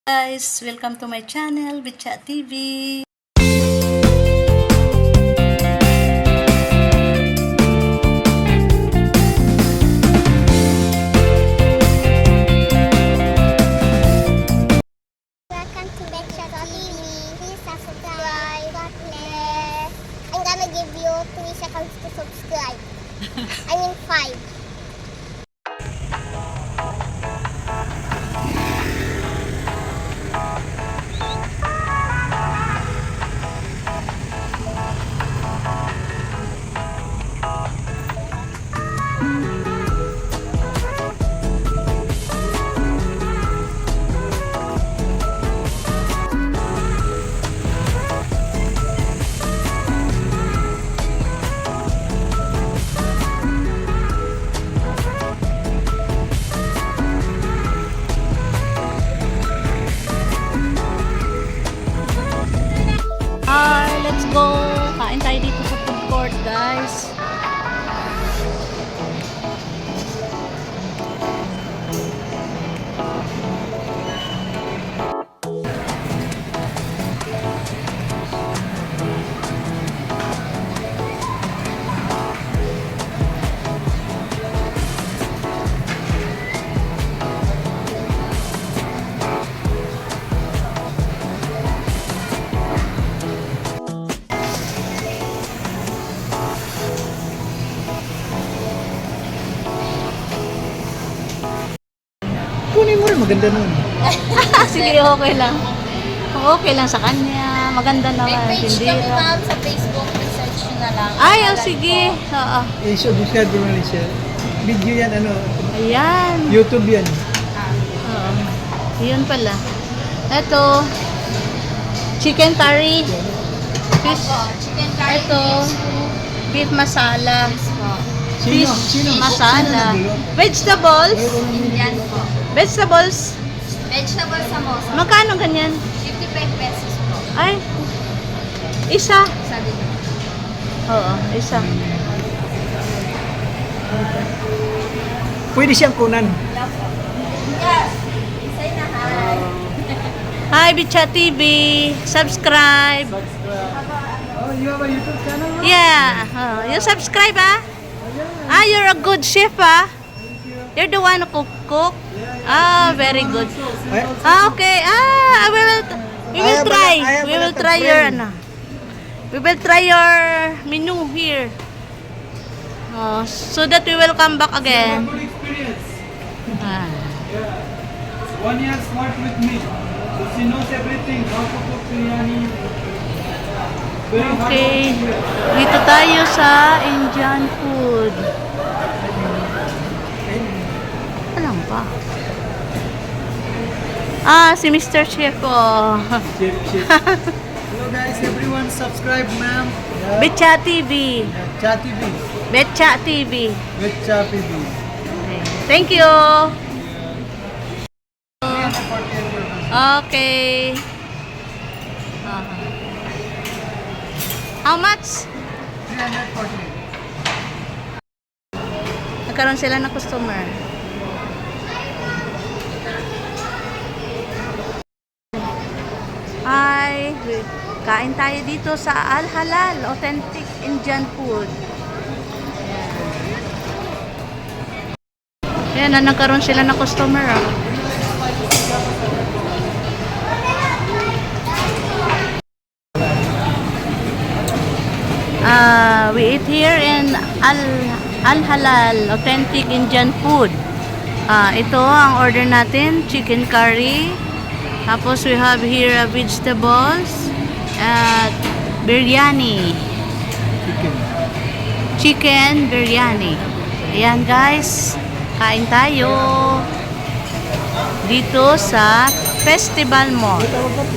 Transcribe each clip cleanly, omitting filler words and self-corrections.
Guys, welcome to my channel, Bitchat TV. Welcome to Bitchat TV. Please subscribe. God bless. I'm gonna give you 3 seconds to subscribe. I mean 5. Hi, let's go. Kain tayo dito sa food court, guys. Kunin mo rin, maganda nun. Sige, okay lang. Okay lang sa kanya. Maganda May naman. page kami Tindira. ma'am sa Facebook, research nyo na lang. Ay, oh, Pangalan sige. ko. Oo. Subscribe mo rin siya. Video yan, Ayan. YouTube yan. Oo. Yun pala. Ito. Chicken curry. Fish. Opo, chicken curry. Ito. Beef masala. Sino? Fish Sino? masala. Sino Vegetables. Indian po. Vegetables. Vegetable samosa. Magkano ganyan? 55 pesos po. Ay. Isa. Sabi ko. Oo, isa. Pwede siyang kunan. Yes. Say na hi. Hi, Bitchat TV. Subscribe. Oh, you have a YouTube channel? Yeah. You subscribe, ah? Ah, you're a good chef, ah? You're the one who cook? Ah, very good. Ay, Ah, okay. Ah, we will try. We will try your, we will try your menu here. Oh, so that we will come back again. Good experience. Ah. 1 year work with me. So she knows everything, how to cook biryani. Very hard Okay. working here. Dito tayo sa Indian food. Alam pa. Ah, si Mr. Chef, oh. chef, chef. Hello guys, everyone subscribe ma'am. Betcha TV. Cha TV. Betcha TV. With Cha TV. Thank you. Okay. How much? 340. Nagkaroon sila ng customer. Hi, kain tayo dito sa Al Halal, authentic Indian food. Ayan, nagkaroon sila ng customer. Oh. We eat here in Al Halal, authentic Indian food. Ito ang order natin, chicken curry. Tapos we have here vegetables at biryani. Chicken biryani. Ayan guys, kain tayo dito sa Festival Mall,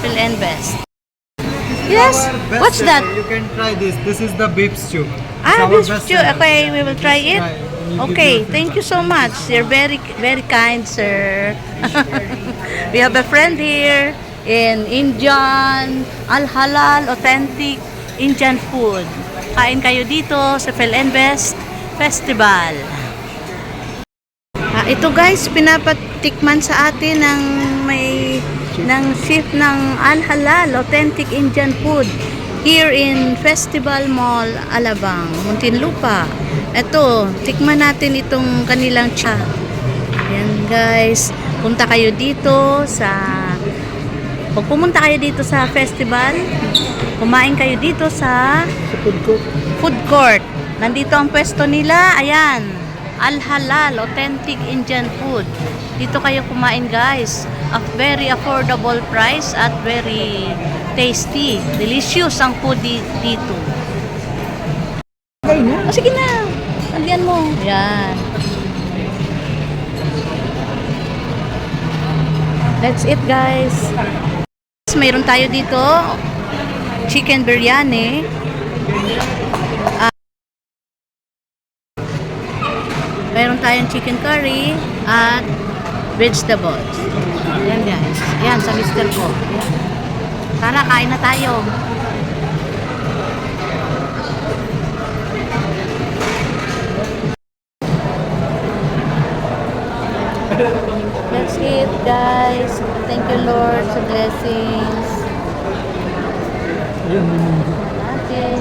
Philinvest. Yes, Our best what's that? seller. You can try this. This is the beef stew. It's Ah, our beef best stew. seller. Okay, we will try it. Try. You give Okay, your thank you so much. You're very, very kind, sir. We have a friend here in Indian, Al Halal, authentic Indian food. Kain kayo dito sa Philinvest Festival. Ito guys, pinapatikman sa atin ng may ng chef ng Al Halal, authentic Indian food here in Festival Mall, Alabang, Muntinlupa. Ito, tikman natin itong kanilang cha. Ayan guys, punta kayo dito pag pumunta kayo dito sa festival, kumain kayo dito sa food court. Nandito ang pwesto nila. Ayan, Al Halal, authentic Indian food. Dito kayo kumain guys. A very affordable price at very tasty. Delicious ang food dito. Oh, sige na. Andiyan mo. Ayan. That's it guys. Mayroon tayo dito chicken biryani. Mayroon tayong chicken curry at vegetables. Ayan guys. Ayan sa mister ko. Ayan. Tara, kain na tayo. That's it guys. Thank you Lord sa blessings. Natin.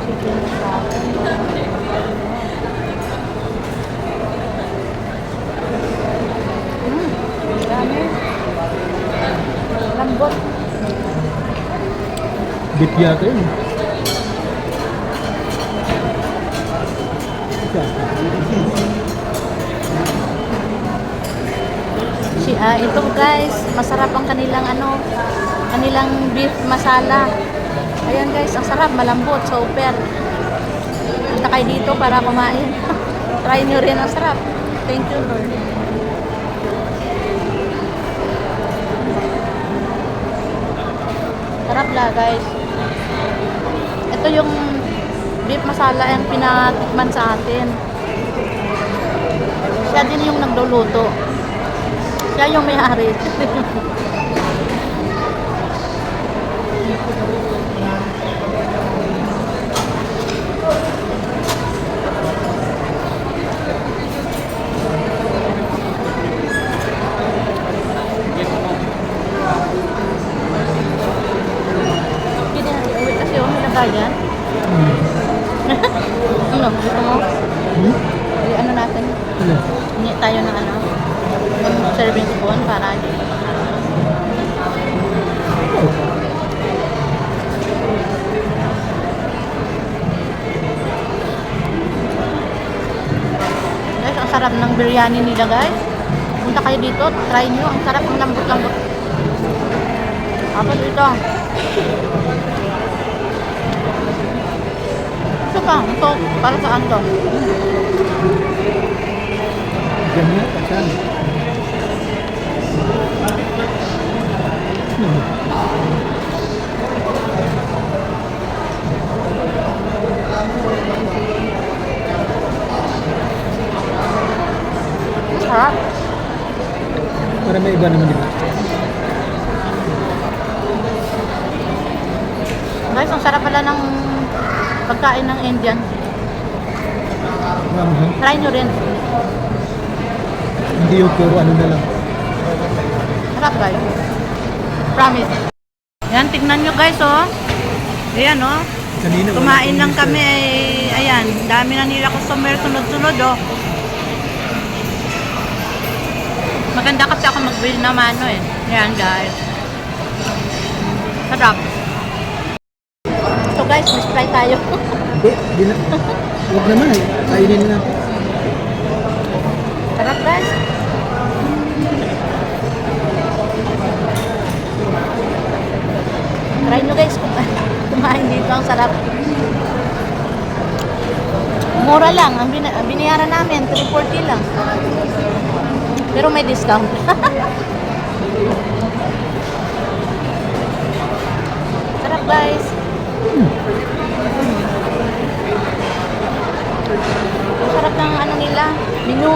Chicken dami. Lambot. Beef yata yun. Ito guys, masarap ang kanilang kanilang beef masala. Ayan guys, ang sarap, malambot, super. Punta kayo dito para kumain. Try nyo rin, ang sarap. Thank you Lord. Sarap la guys. Ito yung beef masala ang pinatikman sa atin. Siya din yung nagluluto. Siya yung may-ari. Kasi yung nilagayan. Ano? Gusto mo? Ano natin? Hindi tayo ng yung serving spoon para guys, ang sarap ng biryani nila guys. Punta kayo dito, try nyo. Ang sarap, ang lambot-lambot. Tapos ito. Ito pa, ito para saan to? Ganyan, saan? Sarap. Para may iba naman dito. Guys, ang sarap pala ng pagkain ng Indian. Try nyo rin. Hindi yung puro ano na lang. Sarap guys. Promise. Yan, tignan nyo guys oh. Ayan oh. Kanina, Kumain lang kami ayan. Dami na nila customer sunod-sunod oh. Maganda kasi ako mag-bill na mano eh. Ayan guys. Sarap. So guys, mas try tayo. Hindi na. Huwag naman eh. Kainin na. Sarap guys. Try nyo guys kumain dito, ang sarap. Mura lang, ang binayaran namin 340 lang. Pero may discount. Sarap guys. Sarap ng ano nila, menu.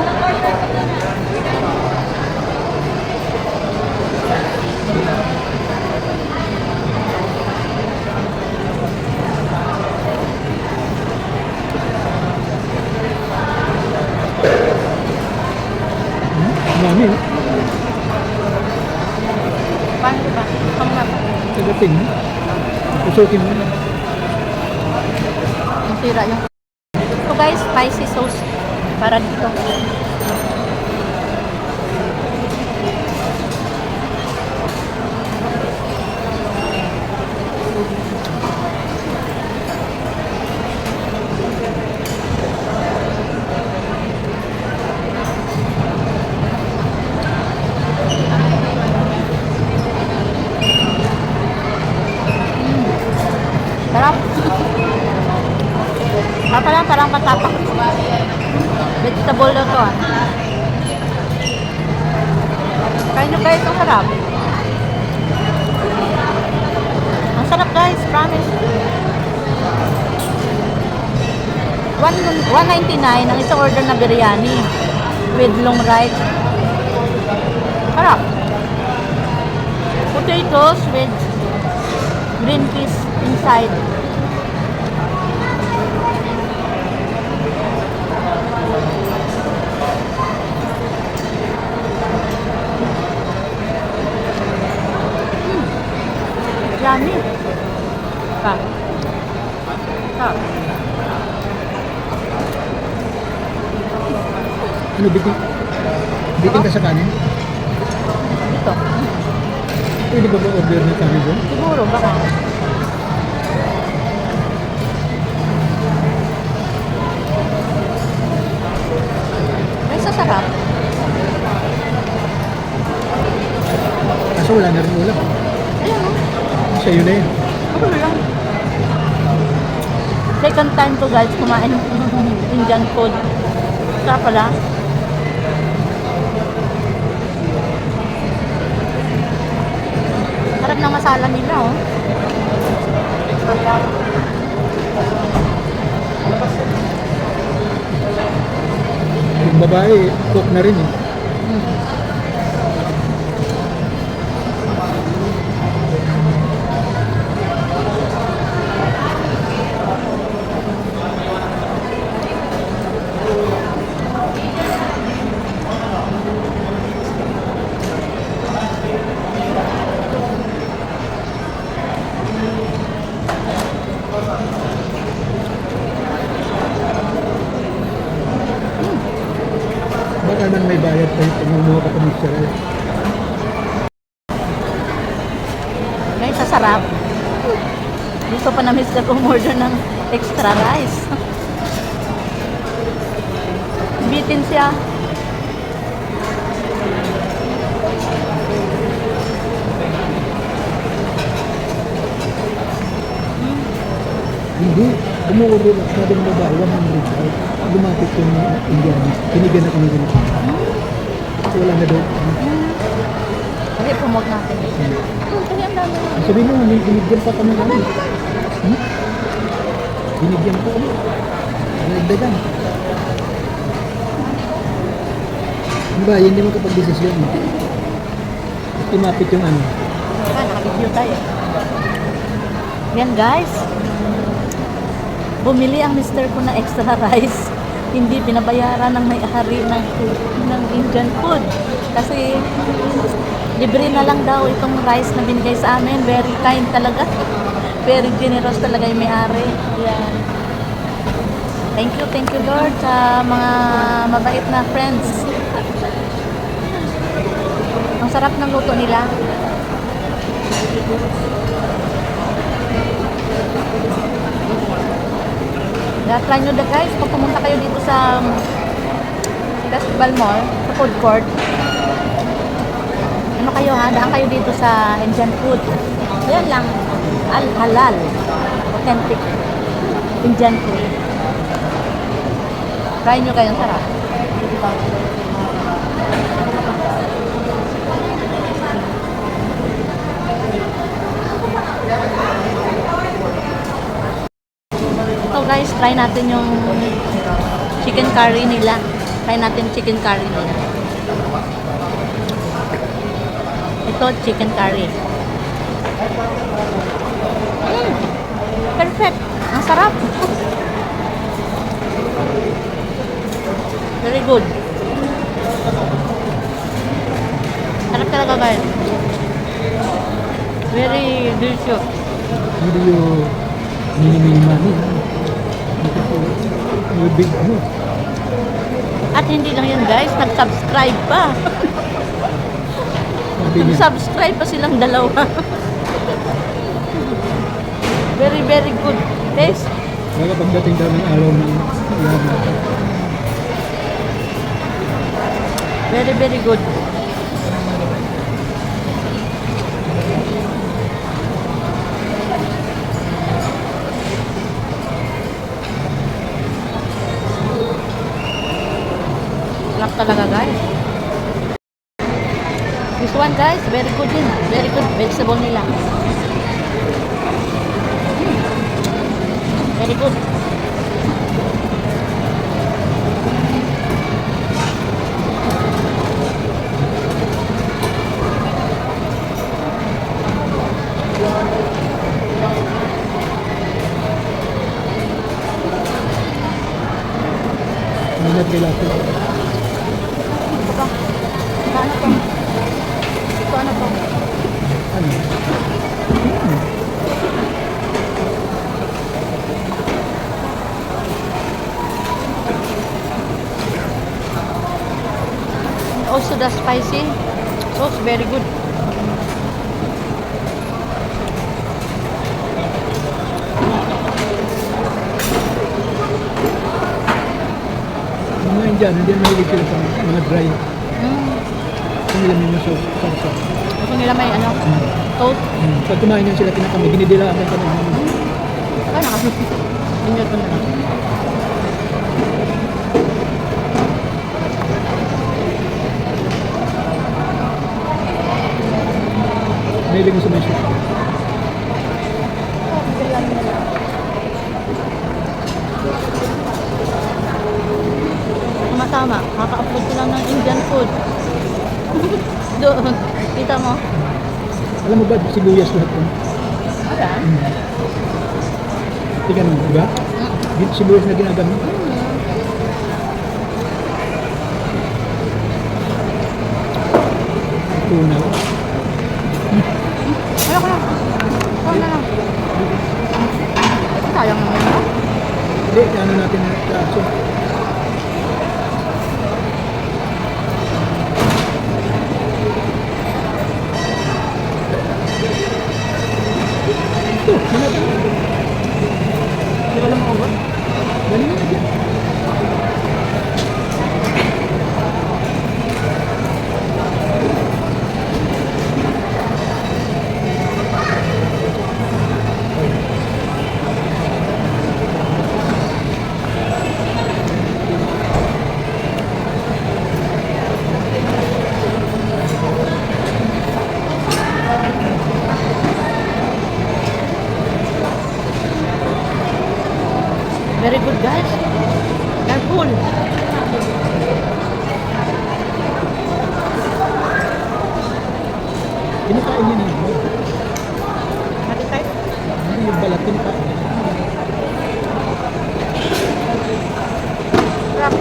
Marami. Paano ba? Kamap. Tagating mo. Pusukin mo. Ang tira yung... So guys, spicy sauce para dito. Sarap. Parang katapak. Vegetable na to ah. Kain na guys, ang sarap. Ang sarap guys, promise. 199 ang isang order na biryani with long rice. Sarap. Potatoes with green peas inside. Yummy. Sarap. Sarap. Ano, bitin? Bitin ka sa kanin? Ito. Pwede ba order ng kanin doon? Siguro, baka. May sasarap. Kaso wala na rin ulam. Ayun o. Sa'yo na yun. Ako na lang. Second time ko guys kumain ng Indian food. Sarap pala. Sarap ng masala nila oh. Yung babae, cook na rin eh. Baka man may bayad tayo pag mumuha ka pa ng sarap. Guys, sasarap. Gusto pa na Mr. umorder ng extra rice. Bitin siya. Hindi. Umuorder at sabi ng babae, 100. Lumapit yung Indiana. Kinigan na kinigan na. Kasi wala na doon. Okay, promote natin. Kasi ang dami. Sabi mo, binigyan pa kami namin. Binigyan pa kami. Nagdagan. Diba, yun di mo kapag desisyon. Tumapit yung ano. Nakabidyo tayo. Yan guys. Bumili ang mister ko na extra rice. Hindi pinabayaran ng may-ari ng Indian food. Kasi libre na lang daw itong rice na binigay sa amin. Very kind talaga. Very generous talaga yung may-ari. Yan. Thank you Lord sa mga mabait na friends. Ang sarap ng luto nila. Try nyo guys, kung pumunta kayo dito sa Festival Mall, sa food court. Ano kayo ha? Daan kayo dito sa Indian food. Ayan lang. Al-Halal. Authentic Indian food. Try nyo kayo, sarap. Ito guys, try natin yung chicken curry nila. Try natin chicken curry nila. Ito, chicken curry. Perfect. Ang sarap. Very good. Sarap talaga guys. Delicious. Hindi yung mini money. Ito po, yung big ano. At hindi lang yan guys, nag-subscribe pa. Sabi niya, Nag-subscribe pa silang dalawa. Very, very good taste. baka pagdating daw ng araw ng yaman. Very, very good. Sarap talaga guys. This one guys, very good din. Very good vegetable nila. Very good. Minat kay Lato. Ito pa. Ano to? Ito ano to? Ano? Also the spicy sauce, very good. Yung mga Indian, hindi mahilig sila sa mga dry. Kung nila may masok, sarsa. Gusto nila may ano, toast. Pag kumain yan sila pinakami, dinidilaan ka na. Kaya nakasusi. Inyo ko na lang. Mahilig mo sa may sauce. Tama, kaka-upload ko lang ng Indian food. Doon, kita mo? Alam mo ba, sibuyas lahat yun? Ayan. Tingnan mo, diba? Sibuyas na ginagamit. Tunaw. Ayoko na. Ikaw na lang. Sayang naman yun. Hindi, ano natin na kaso. Ito, hinatang natin. Hindi ko lang maubos. Dali na dyan. Very good guys. They're full. Kinakain niya na. Appetite? Ano yung balat, kinakain. Sarap.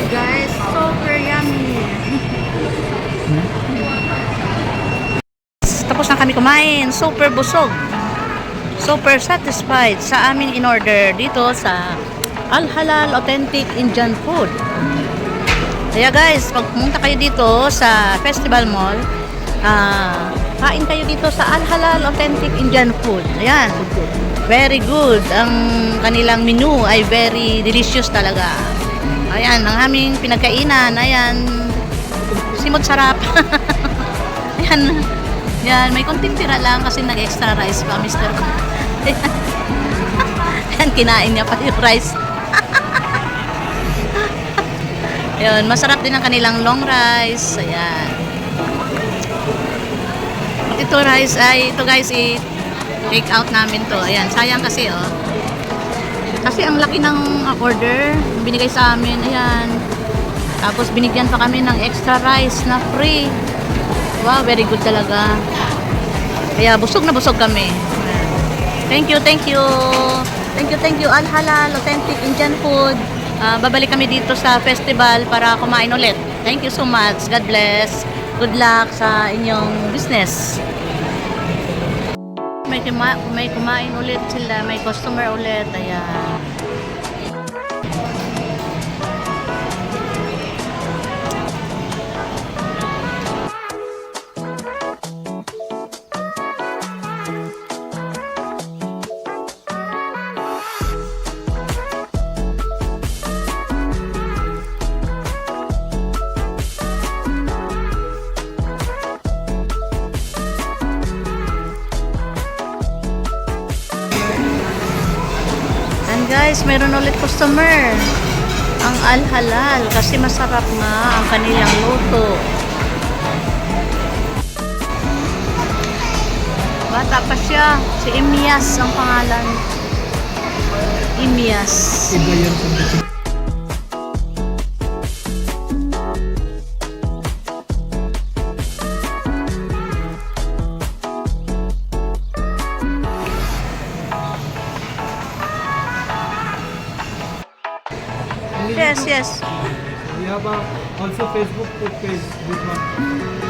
guys. Super yummy. kami kumain. Super busog. Super satisfied sa aming in-order dito sa Al Halal Authentic Indian Food. Kaya guys, pag pumunta kayo dito sa Festival Mall, kain kayo dito sa Al Halal Authentic Indian Food. Ayan. Very good. Ang kanilang menu ay very delicious talaga. Ayan, ang aming pinagkainan. Ayan. Simot sarap. Ayan. Yan, may konting tira lang kasi nag-extra rice pa, Mr. Ayan, kinain niya pa yung rice. Ayan, masarap din ang kanilang long rice. Ayan. Ito rice ay, ito guys, take out namin to. Ayan, sayang kasi oh. Kasi ang laki ng order binigay sa amin. Ayan. Tapos binigyan pa kami ng extra rice na free. Wow, very good talaga. Kaya busog na busog kami. Thank you, thank you. Thank you, Al Halal Authentic Indian Food. Babalik kami dito sa festival para kumain ulit. Thank you so much. God bless. Good luck sa inyong business. May kumain ulit sila. May customer ulit. Ayan. Guys, meron ulit customer ang Al Halal kasi masarap nga ang kanilang luto. Bata pa siya, si Imias ang pangalan. Imias. Iba yan kung Yes, yes. We have also Facebook page. This one.